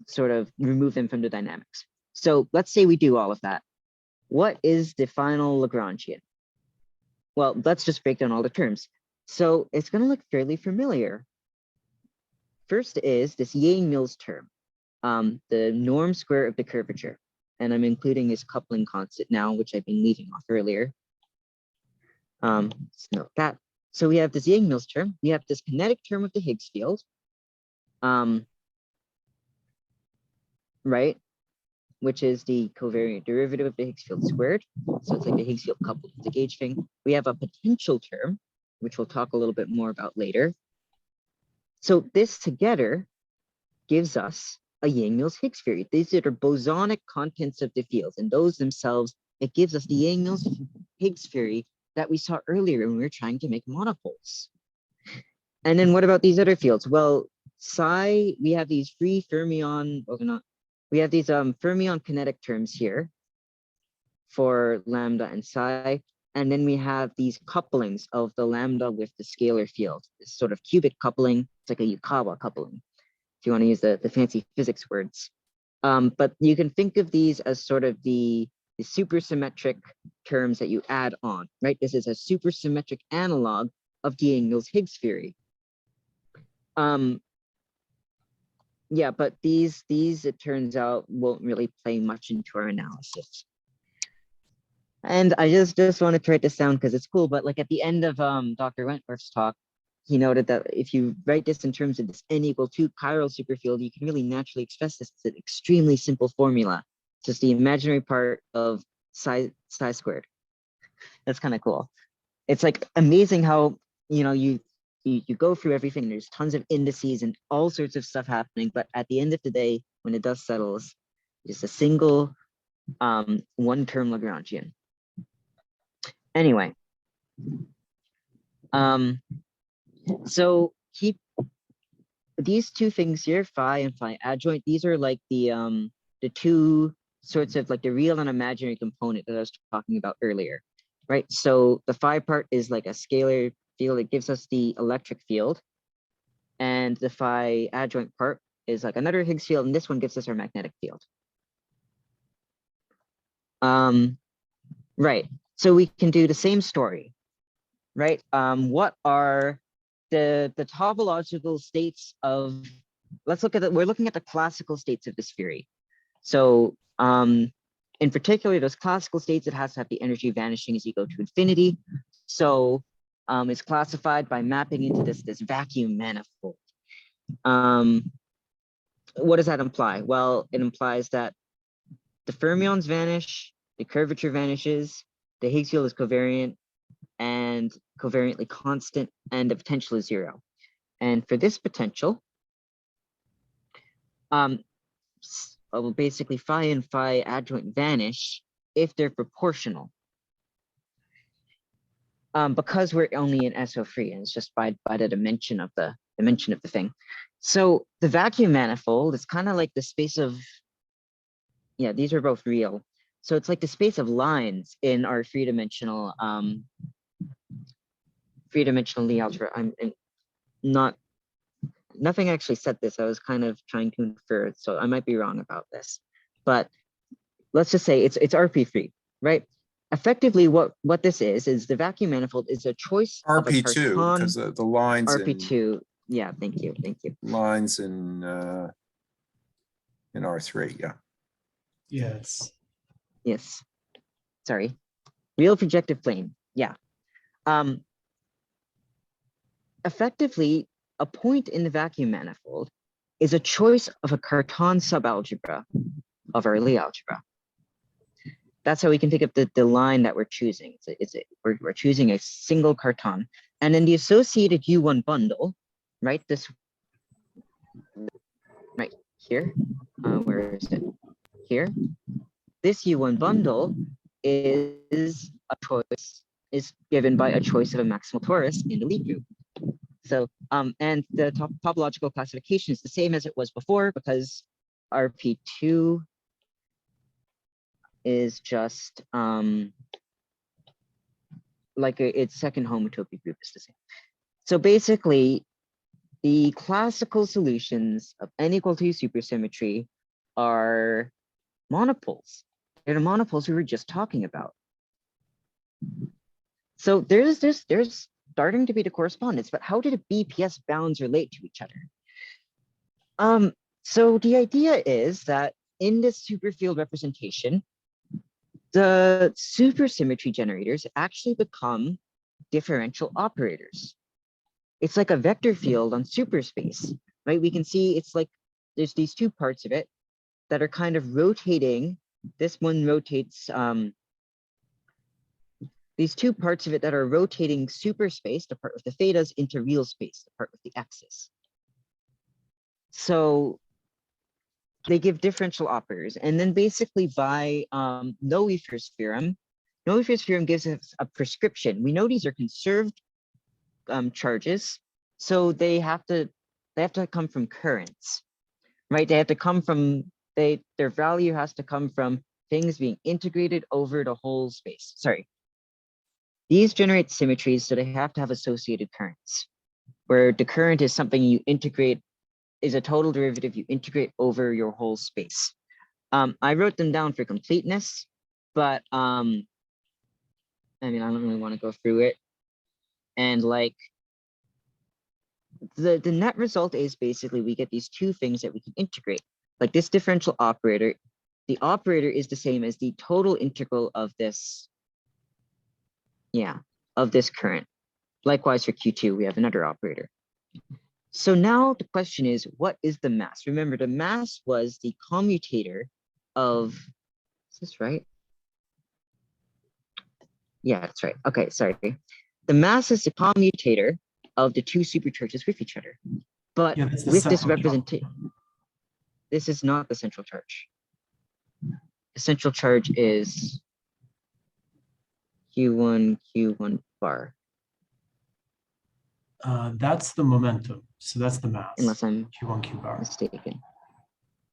sort of remove them from the dynamics. So let's say we do all of that. What is the final Lagrangian? Well, let's just break down all the terms. So it's going to look fairly familiar. First is this Yang-Mills term, the norm square of the curvature. And I'm including his coupling constant now, which I've been leaving off earlier. Let's note that. So we have this Yang-Mills term. We have this kinetic term of the Higgs field. Right? Which is the covariant derivative of the Higgs field squared. So it's like the Higgs field coupled with the gauge thing. We have a potential term, which we'll talk a little bit more about later. So this together gives us a Yang-Mills Higgs theory. These are bosonic contents of the fields, and those themselves, it gives us the Yang-Mills Higgs theory that we saw earlier when we were trying to make monopoles. And then what about these other fields? Well, psi, we have these free fermion, well, they're not, we have these fermion kinetic terms here for lambda and psi. And then we have these couplings of the lambda with the scalar field, this sort of cubic coupling. It's like a Yukawa coupling, if you want to use the fancy physics words. But you can think of these as sort of the supersymmetric terms that you add on, right? This is a supersymmetric analog of the Yang-Mills Higgs theory. Yeah, but these it turns out won't really play much into our analysis. And I just want to write this down because it's cool. But like at the end of Dr. Wentworth's talk, he noted that if you write this in terms of this n=2 chiral superfield, you can really naturally express this as an extremely simple formula. Just the imaginary part of psi squared. That's kind of cool. It's like amazing how, you know, you go through everything. There's tons of indices and all sorts of stuff happening. But at the end of the day, when the dust settles, just a single one-term Lagrangian. Anyway, so keep these two things here, phi and phi adjoint. These are like the two sorts of like the real and imaginary component that I was talking about earlier, right? So the phi part is like a scalar field. It gives us the electric field, and the phi adjoint part is like another Higgs field, and this one gives us our magnetic field. Right. So we can do the same story, right? What are the topological states of? Let's look at we're looking at the classical states of this theory. So in particular, those classical states, it has to have the energy vanishing as you go to infinity. So it's classified by mapping into this vacuum manifold. What does that imply? Well, it implies that the fermions vanish, the curvature vanishes, the Higgs field is covariant and covariantly constant, and the potential is 0. And for this potential, well, basically phi and phi adjoint vanish if they're proportional. Because we're only in SO3, and it's just by the dimension of the thing. So the vacuum manifold is kind of like the space of, yeah, these are both real. So it's like the space of lines in our three-dimensional Lie algebra. Nothing actually said this. I was kind of trying to infer it, so I might be wrong about this. But let's just say it's RP3, right? Effectively, what this is the vacuum manifold is a choice RP2, of a because the lines RP2. Yeah, thank you. Lines in R3, yeah. Yes. Sorry. Real projective plane. Yeah. Effectively, a point in the vacuum manifold is a choice of a Cartan subalgebra of our Lie algebra. That's how we can think of the line that we're choosing. We're choosing a single Cartan, and then the associated U1 bundle, right? here. Where is it? Here. This U1 bundle is a choice, is given by a choice of a maximal torus in the Lie group. So, and the topological classification is the same as it was before, because RP2 is just like its second homotopy group is the same. So basically, the classical solutions of n equal to supersymmetry are monopoles. They're the monopoles we were just talking about. So there's starting to be the correspondence, but how did the BPS bounds relate to each other? So the idea is that in this superfield representation, the supersymmetry generators actually become differential operators. It's like a vector field on superspace, right? We can see it's like there's these two parts of it that are kind of rotating. This one rotates, these two parts of it that are rotating superspace, the part with the thetas, into real space, the part with the x's. So they give differential operators. And then basically by Noether's theorem gives us a prescription. We know these are conserved charges, so they have to come from currents, right? They have to come from, their value has to come from things being integrated over the whole space. Sorry. These generate symmetries, so they have to have associated currents, where the current is something you integrate, is a total derivative you integrate over your whole space. I wrote them down for completeness, but I mean, I don't really want to go through it. And like, the net result is basically we get these two things that we can integrate. Like this differential operator, the operator is the same as the total integral of this, of this current. Likewise for Q2, we have another operator. So now the question is, what is the mass? Remember, the mass was the commutator of, is this right? Yeah, that's right. Okay, sorry. The mass is the commutator of the two supercharges with each other. But with this representation, this is not the central charge. The central charge is Q1 bar. That's the momentum. So that's the mass. Unless I'm Q1 Q bar. mistaken.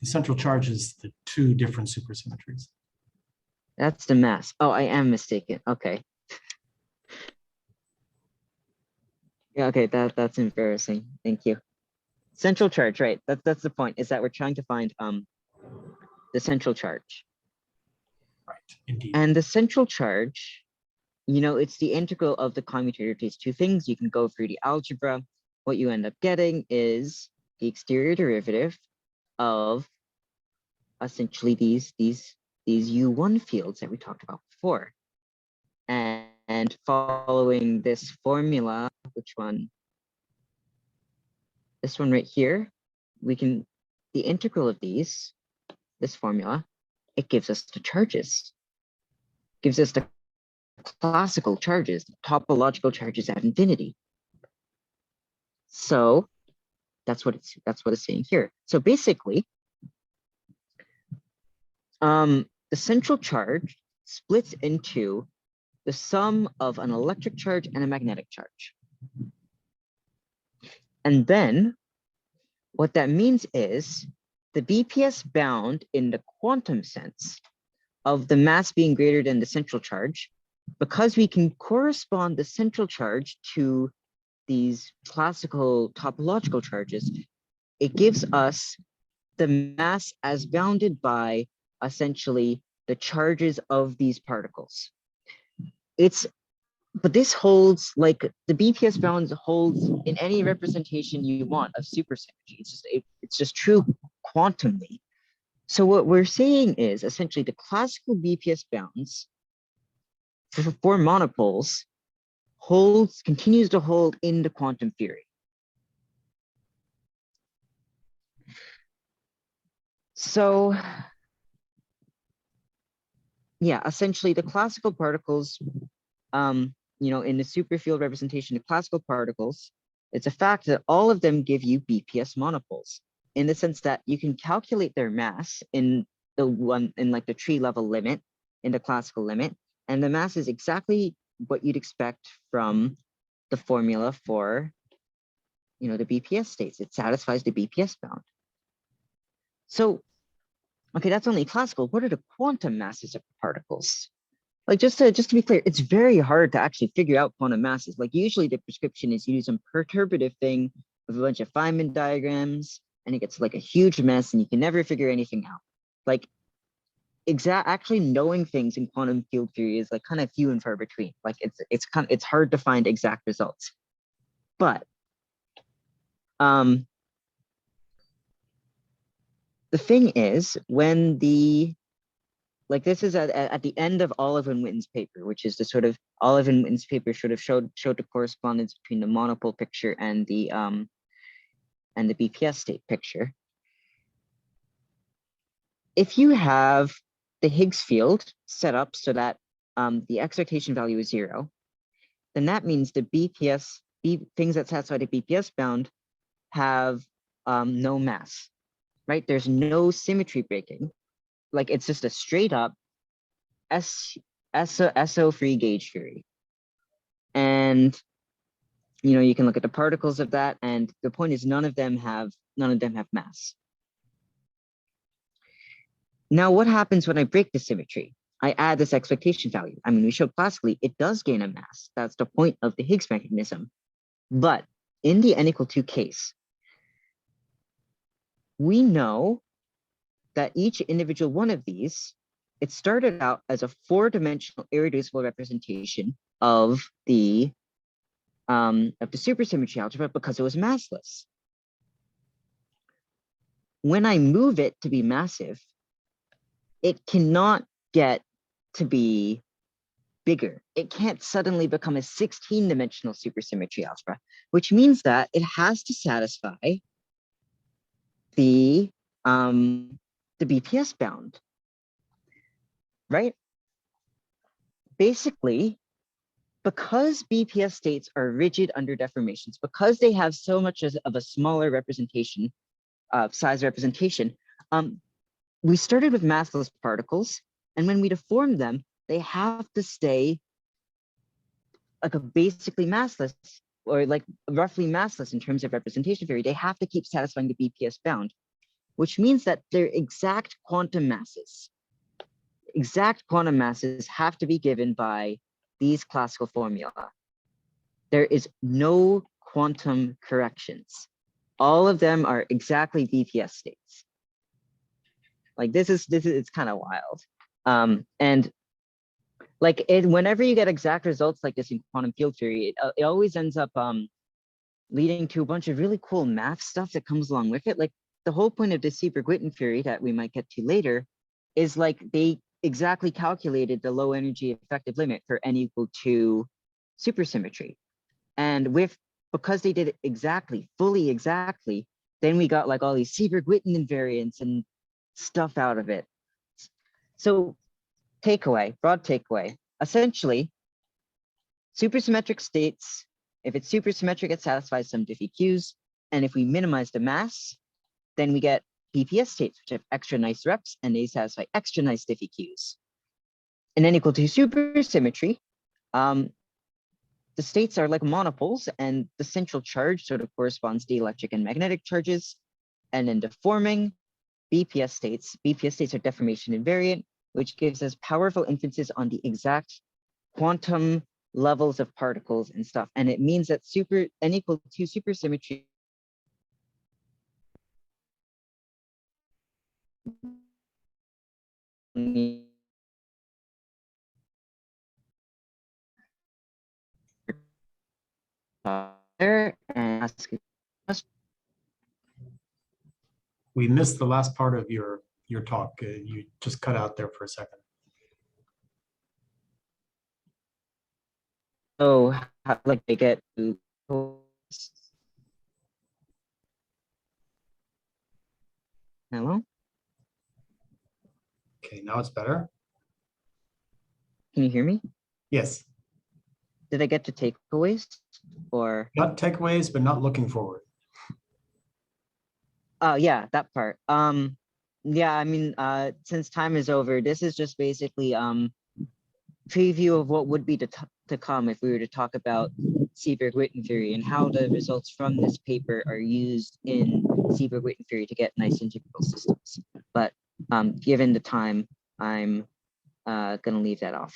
The central charge is the two different supersymmetries. That's the mass. Oh, I am mistaken. Okay. Yeah, okay, that's embarrassing. Thank you. Central charge, right? That's the point, is that we're trying to find the central charge. Right, indeed. And the central charge, it's the integral of the commutator of these two things. You can go through the algebra. What you end up getting is the exterior derivative of essentially these U1 fields that we talked about before. And following this formula, which one? This one right here, the integral of this formula, it gives us the charges, gives us the classical charges, topological charges at infinity. So that's what it's saying here. So basically, the central charge splits into the sum of an electric charge and a magnetic charge. And then what that means is the BPS bound in the quantum sense of the mass being greater than the central charge, because we can correspond the central charge to these classical topological charges, it gives us the mass as bounded by essentially the charges of these particles. But this holds, like the BPS bounds holds in any representation you want of supersymmetry. It's just true quantumly. So what we're saying is essentially the classical BPS bounds for monopoles continues to hold in the quantum theory. So yeah, essentially the classical particles, in the superfield representation of classical particles, it's a fact that all of them give you BPS monopoles. in the sense that you can calculate their mass in like the tree level limit, in the classical limit, and the mass is exactly what you'd expect from the formula for, you know, the BPS states. It satisfies the BPS bound. So, okay, that's only classical. What are the quantum masses of particles? Like, just to be clear, it's very hard to actually figure out quantum masses. Like, usually the prescription is you do some perturbative thing with a bunch of Feynman diagrams, and it gets like a huge mess, and you can never figure anything out. Like, actually knowing things in quantum field theory is like kind of few and far between. Like, it's hard to find exact results. But the thing is, when like this is at the end of Olive and Witten's paper, which is the sort of Olive and Witten's paper sort of showed the correspondence between the monopole picture and the BPS state picture. If you have the Higgs field set up so that the excitation value is 0, then that means the things that satisfy the BPS bound have no mass, right? There's no symmetry breaking. Like, it's just a straight up SO free gauge theory. And, you know, you can look at the particles of that, and the point is none of them have mass. Now, what happens when I break the symmetry? I add this expectation value. I mean, we showed classically it does gain a mass. That's the point of the Higgs mechanism. But in the n=2 case, we know that each individual one of these, it started out as a 4-dimensional irreducible representation of the supersymmetry algebra because it was massless. When I move it to be massive, it cannot get to be bigger. It can't suddenly become a 16-dimensional supersymmetry algebra, which means that it has to satisfy the BPS bound, right? Basically, because BPS states are rigid under deformations, because they have so much of a smaller representation, size representation, we started with massless particles, and when we deform them, they have to stay like a basically massless, or like roughly massless in terms of representation theory. They have to keep satisfying the BPS bound, which means that their exact quantum masses have to be given by these classical formula. There is no quantum corrections. All of them are exactly BPS states. Like, this is it's kind of wild. And like, whenever you get exact results like this in quantum field theory, it always ends up leading to a bunch of really cool math stuff that comes along with it. Like, the whole point of the Seeberg-Witten theory that we might get to later is like they exactly calculated the low energy effective limit for n=2 supersymmetry. And because they did it fully exactly, then we got like all these Seeberg-Witten invariants and stuff out of it. So broad takeaway, essentially, supersymmetric states, if it's supersymmetric, it satisfies some diff EQs. And if we minimize the mass, then we get BPS states, which have extra nice reps, and they satisfy extra nice diff EQs. And n=2 supersymmetry, the states are like monopoles, and the central charge sort of corresponds to electric and magnetic charges. And then deforming BPS states are deformation invariant, which gives us powerful inferences on the exact quantum levels of particles and stuff. And it means that n=2 supersymmetry and ask. We missed the last part of your talk. You just cut out there for a second. So, how, like, they get to. Hello? Okay, now it's better. Can you hear me? Yes. Did I get to takeaways or? Not takeaways, but not looking forward. Yeah, that part. Yeah, I mean, since time is over, this is just basically preview of what would be to come if we were to talk about Seeberg-Witten theory and how the results from this paper are used in Seeberg-Witten theory to get nice integral systems. But given the time, I'm gonna leave that off,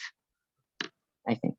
I think.